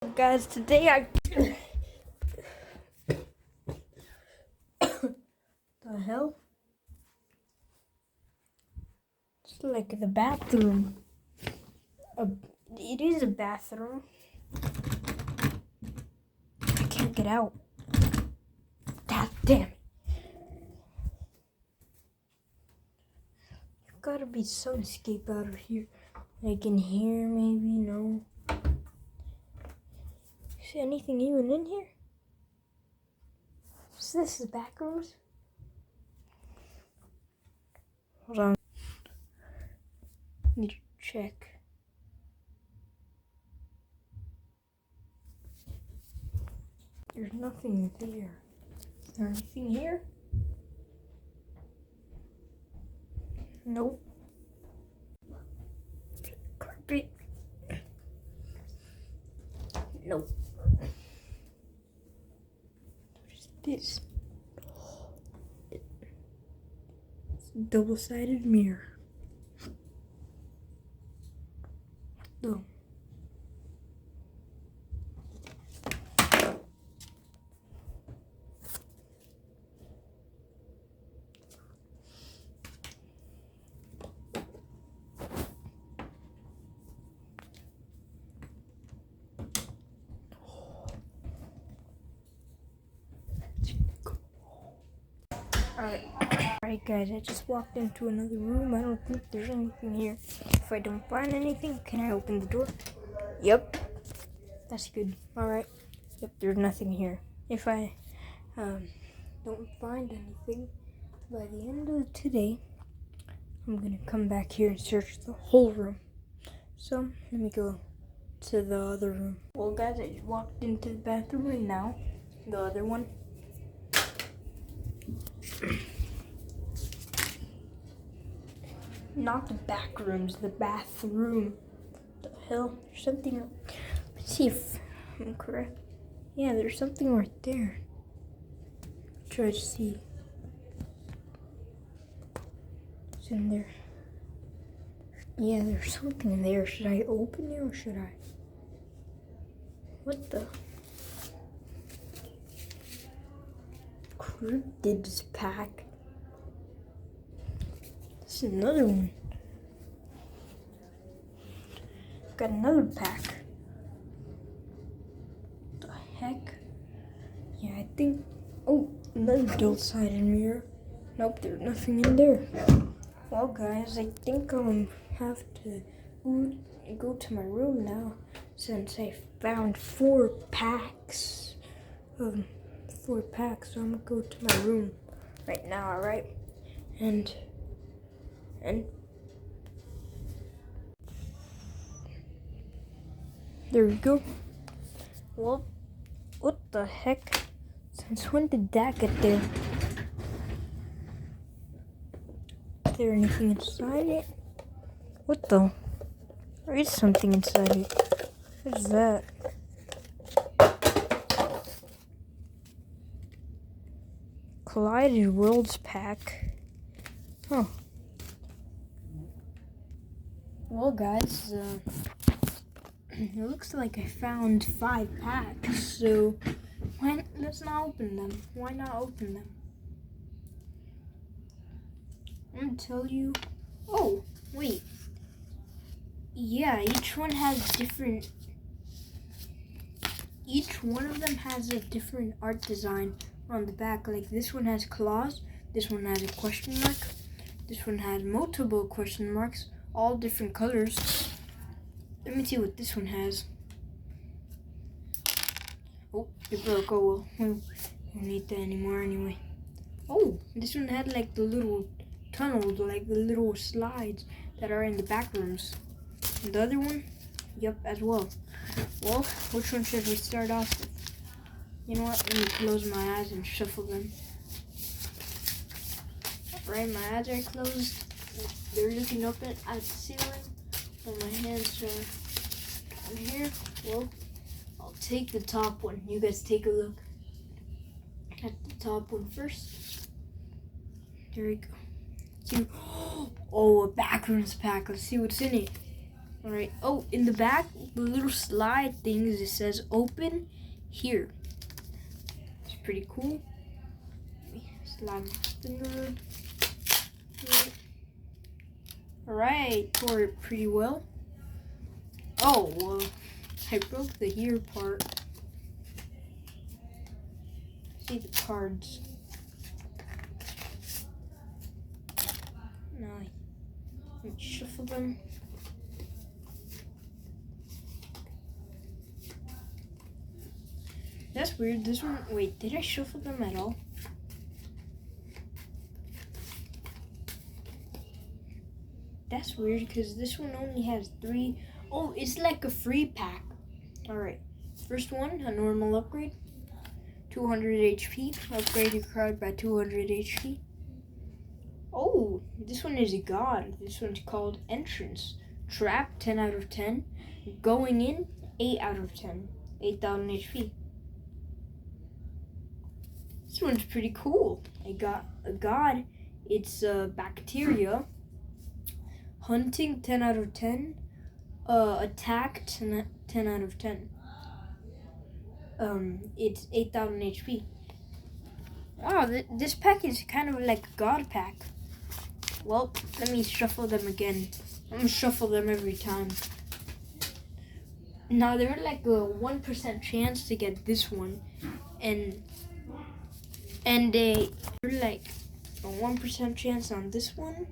Guys, today the hell? It's like the bathroom. It is a bathroom. I can't get out. God damn it. There's gotta be some escape out of here. Like in here, maybe? No. Is anything even in here? Is this the back rooms? Hold on. Need to check. There's nothing there. Is there anything here? Nope. Carpet. Nope. What is this? It's a double-sided mirror. No. Alright guys, I just walked into another room. I don't think there's anything here. If I don't find anything, can I open the door? Yep. That's good. Alright. Yep, there's nothing here. If I don't find anything by the end of today, I'm gonna come back here and search the whole room. So, let me go to the other room. Well guys, I just walked into the bathroom right now. The other one. Not the back rooms, the bathroom. What the hell? There's something. Let's see if I'm correct. Yeah, there's something right there. Try to see. It's in there. Yeah, there's something in there. Should I open it or should I? What the? Cryptids pack. This is another one. Got another pack. What the heck? Yeah, I think. Oh, another double-sided mirror. Nope, there's nothing in there. Well, guys, I think I'll have to go to my room now since I found 4 packs. 4 packs. So I'm gonna go to my room right now. All right, and there we go. Well, what the heck? Since when did that get there? Is there anything inside it? What the? There is something inside it. What is that? Collided Worlds pack. Huh. Well, guys, it looks like I found 5 packs, so let's not open them. Why not open them? I'm gonna tell you. Oh, wait. Yeah, each one of them has a different art design on the back. Like this one has claws, this one has a question mark, this one has multiple question marks, all different colors. Let me see what this one has. Oh, it broke. Oh well, we don't need that anymore anyway. Oh, this one had like the little tunnels, like the little slides that are in the back rooms. And the other one, yep, as well. Well, which one should we start off with? You know what? Let me close my eyes and shuffle them. Alright, my eyes are closed. They're looking up at the ceiling. And my hands are on here. Well, I'll take the top one. You guys take a look at the top one first. There we go. Oh, a backrooms pack. Let's see what's in it. Alright. Oh, in the back, the little slide things, it says open here. It's pretty cool. Slide finger. Alright, tore it pretty well. Oh, well, I broke the here part. See the cards. Now, let me shuffle them. That's weird. This one, wait, did I shuffle them at all? That's weird because this one only has 3. Oh, it's like a free pack. Alright, first one, a normal upgrade. 200 HP. Upgrade your card by 200 HP. Oh, this one is a god. This one's called Entrance. Trap, 10 out of 10. Going in, 8 out of 10. 8,000 HP. This one's pretty cool. I got a god. It's Bacteria. Hunting, 10 out of 10. Attack, 10 out of 10. It's 8,000 HP. Oh, this pack is kind of like a god pack. Well, let me shuffle them again. I'm gonna shuffle them every time. Now, they're like a 1% chance to get this one. And they're like a 1% chance on this one.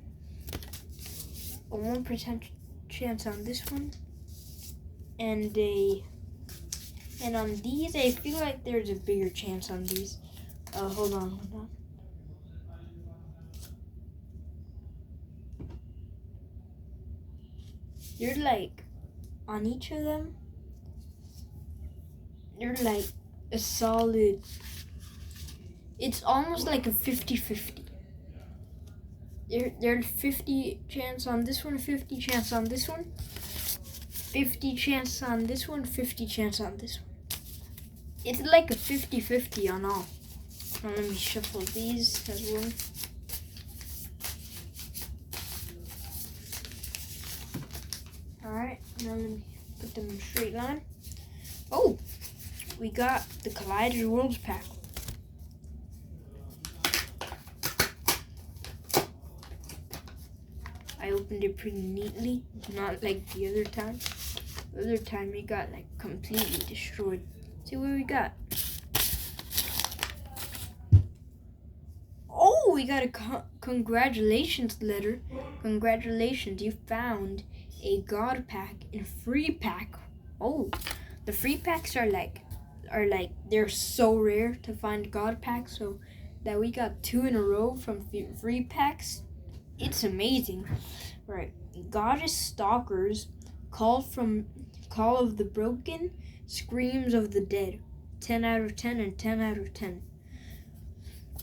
A 1% chance on this one. And on these, I feel like there's a bigger chance on these. Hold on. You're like, on each of them, you're like a solid, it's almost like a 50-50. There's 50 chance on this one, 50 chance on this one, 50 chance on this one, 50 chance on this one. It's like a 50-50 on all. Now let me shuffle these as well. Alright, now let me put them in a straight line. Oh, we got the Collider Worlds pack. I opened it pretty neatly, not like the other time. The other time it got like completely destroyed. See what we got. Oh, we got a congratulations letter. Congratulations, you found a god pack and free pack. Oh, the free packs are like they're so rare to find god packs, so that we got 2 in a row from free packs. It's amazing. Right. Goddess Stalkers, Call of the Broken, Screams of the Dead. 10 out of 10 and 10 out of 10.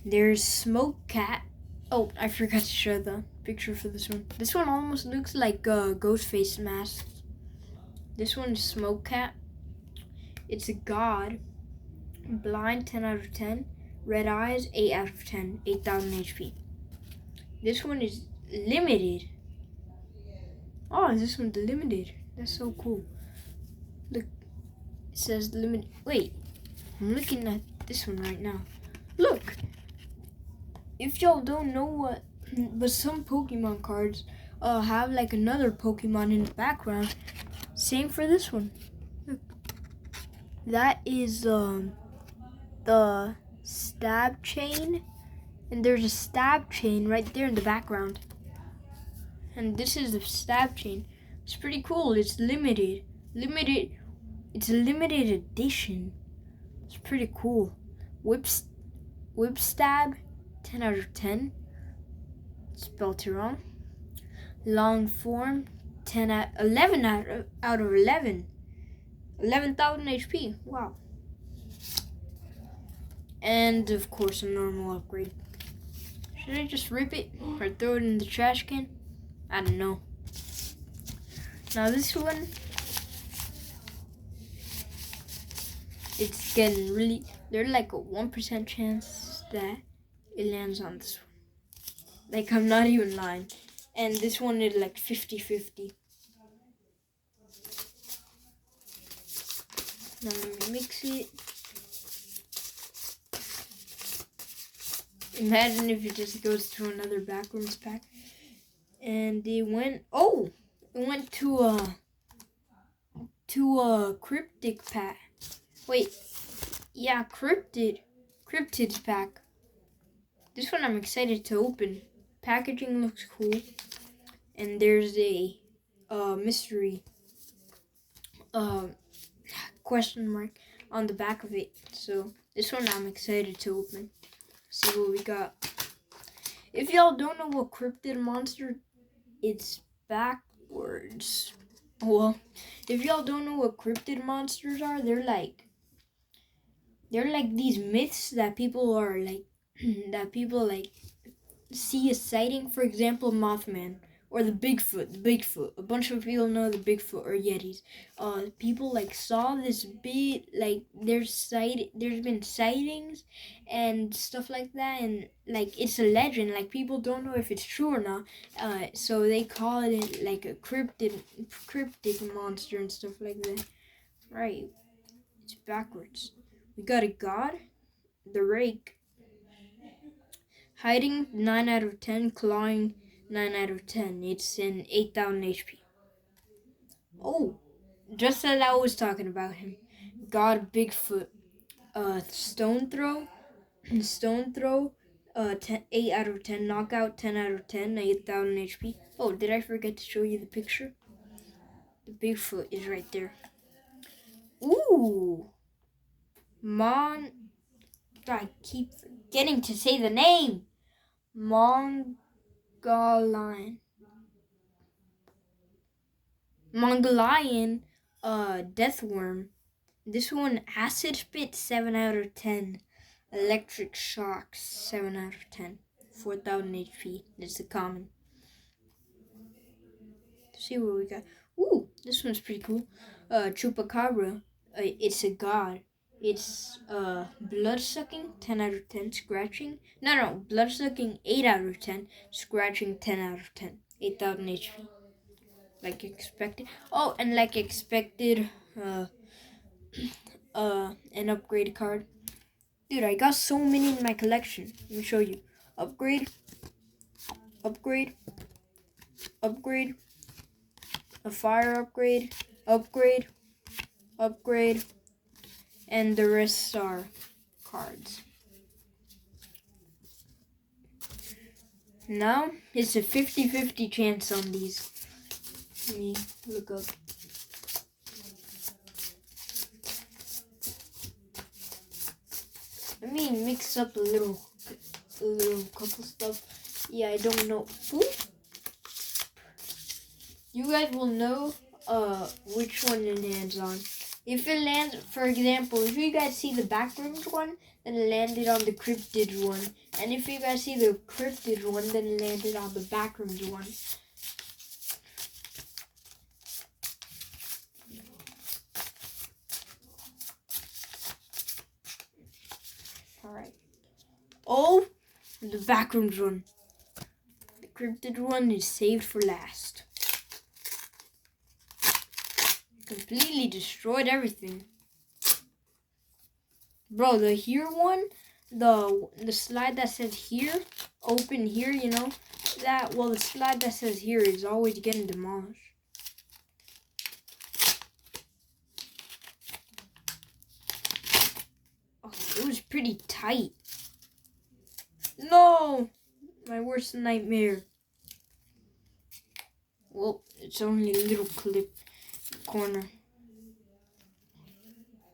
There's Smoke Cat. Oh, I forgot to show the picture for this one. This one almost looks like Ghostface mask. This one is Smoke Cat. It's a god. Blind, 10 out of 10. Red Eyes, 8 out of 10. 8,000 HP. This one is limited. Oh, this one's limited. That's so cool. Look, it says limited. Wait, I'm looking at this one right now. Look, if y'all don't know what, but some Pokemon cards have like another Pokemon in the background. Same for this one. Look, that is the Stab Chain. And there's a Stab Chain right there in the background. And this is the Stab Chain. It's pretty cool. It's limited. It's a limited edition. It's pretty cool. Whip Stab, 10 out of 10. Spelled it wrong. Long Form, 11 out of 11. 11,000 HP. Wow. And of course a normal upgrade. Should I just rip it or throw it in the trash can? I don't know. Now this one, it's getting really, there's like a 1% chance that it lands on this one. Like, I'm not even lying. And this one is like 50-50. Now let me mix it. Imagine if it just goes to another backrooms pack. And it went to a cryptic pack. Wait, yeah, cryptids pack. This one I'm excited to open. Packaging looks cool, and there's a mystery question mark on the back of it. So this one I'm excited to open. See what we got. If y'all don't know what cryptid monster, it's backwards. Well, if y'all don't know what cryptid monsters are, they're like these myths that people are like that people like see a sighting. For example, Mothman or the Bigfoot. A bunch of people know the Bigfoot or Yetis. People like saw this big, like there's been sightings and stuff like that, and like it's a legend. Like people don't know if it's true or not. So they call it like a cryptid monster and stuff like that. Right? It's backwards. We got a god, the rake. Hiding 9 out of 10, clawing 9 out of 10. It's an 8,000 HP. Oh, just as I was talking about him. God Bigfoot. Stone throw. 8 out of 10. Knockout 10 out of 10, 8,000 HP. Oh, did I forget to show you the picture? The Bigfoot is right there. Ooh. I keep forgetting to say the name. Mongolian, Deathworm. This one, Acid Spit, 7 out of 10. Electric Shocks, 7 out of 10. 4,000 HP. That's the common. Let's see what we got. Ooh, this one's pretty cool. Chupacabra. It's a god. It's blood-sucking, 10 out of 10. Scratching. No, blood-sucking, 8 out of 10. Scratching, 10 out of 10. 8,000 HP. Like expected. Oh, and like expected, an upgrade card. Dude, I got so many in my collection. Let me show you. Upgrade. A fire upgrade. And the rest are cards. Now, it's a 50-50 chance on these. Let me look up. Let me mix up a little couple stuff. Yeah, I don't know. Boop. You guys will know which one it lands on. If it lands, for example, if you guys see the backrooms one, then it landed on the cryptid one. And if you guys see the cryptid one, then it landed on the backrooms one. Alright. Oh, the backrooms one. The cryptid one is saved for last. Completely destroyed everything. Bro, the here one, the slide that says here, open here, you know, that, well, the slide that says here is always getting demolished. Oh, it was pretty tight. No! My worst nightmare. Well, it's only a little clip corner.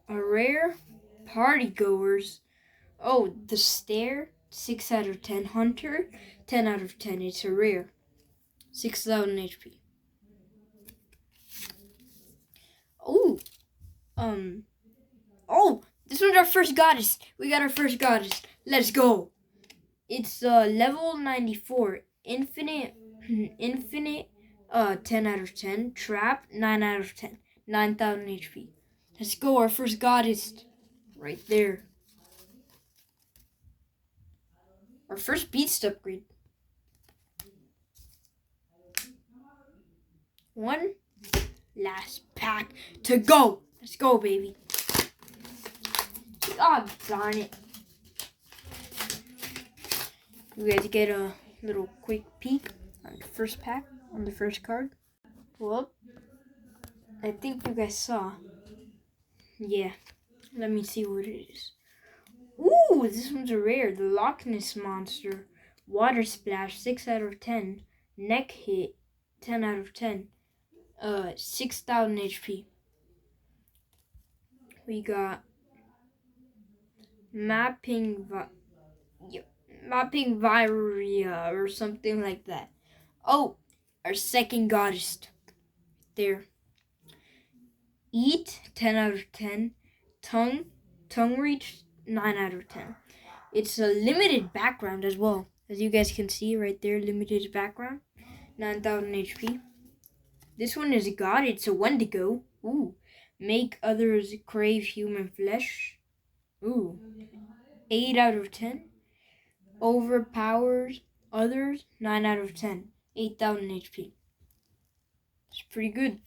A rare party goers. Oh, the Stare, 6 out of 10. Hunter, 10 out of 10. It's a rare. 6,000 HP. Oh, this one's our first goddess. We got our first goddess. Let's go. It's level 94. Infinite, 10 out of 10. Trap, 9 out of 10. 9,000 HP. Let's go, our first goddess. Right there. Our first beast upgrade. One last pack to go. Let's go, baby. God darn it. You guys get a little quick peek on the first pack, on the first card. Well, I think you guys saw. Yeah, let me see what it is. Ooh, this one's a rare. The Loch Ness Monster. Water Splash, 6 out of 10. Neck Hit, 10 out of 10. 6,000 HP. We got Mapping Viria or something like that. Oh, our second goddess there. Eat, 10 out of 10. Tongue Reach, 9 out of 10. It's a limited background as well. As you guys can see right there, limited background. 9,000 HP. This one is a god. It's a Wendigo. Ooh. Make others crave human flesh. Ooh. 8 out of 10. Overpowers others. 9 out of 10. 8,000 HP. It's pretty good.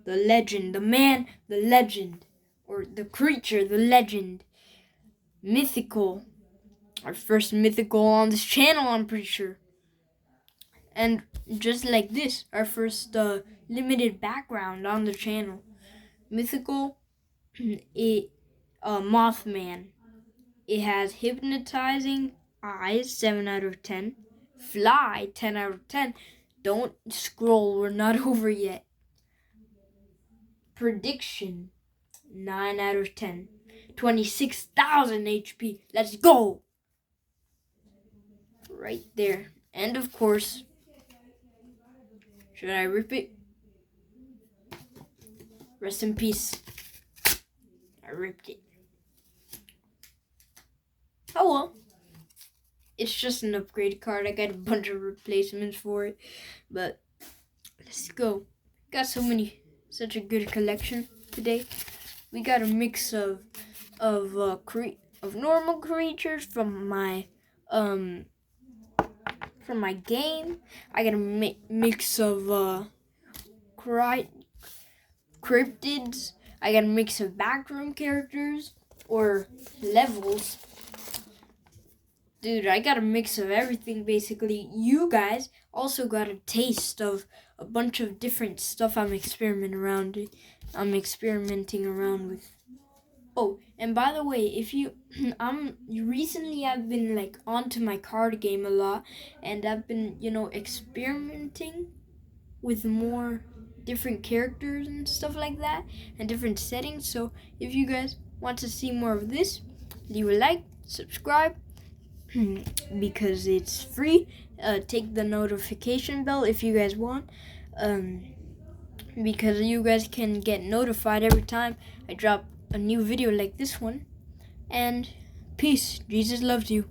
The legend, the man, the legend, or the creature, the legend. Mythical. Our first mythical on this channel, I'm pretty sure. And just like this, our first limited background on the channel. Mythical, Mothman. It has hypnotizing eyes, 7 out of 10. Fly, 10 out of 10. Don't scroll, we're not over yet. Prediction, 9 out of 10. 26,000 HP. Let's go! Right there. And of course, should I rip it? Rest in peace. I ripped it. Oh well. It's just an upgrade card. I got a bunch of replacements for it. But let's go. Got such a good collection today. We got a mix of normal creatures from my game. I got a mix of cryptids. I got a mix of backroom characters or levels. Dude, I got a mix of everything basically. You guys also got a taste of a bunch of different stuff I'm experimenting around with. Oh, and by the way, if you recently I've been like onto my card game a lot, and I've been, experimenting with more different characters and stuff like that and different settings. So if you guys want to see more of this, leave a like, subscribe, because it's free. Take the notification bell if you guys want, because you guys can get notified every time I drop a new video like this one. And peace. Jesus loves you.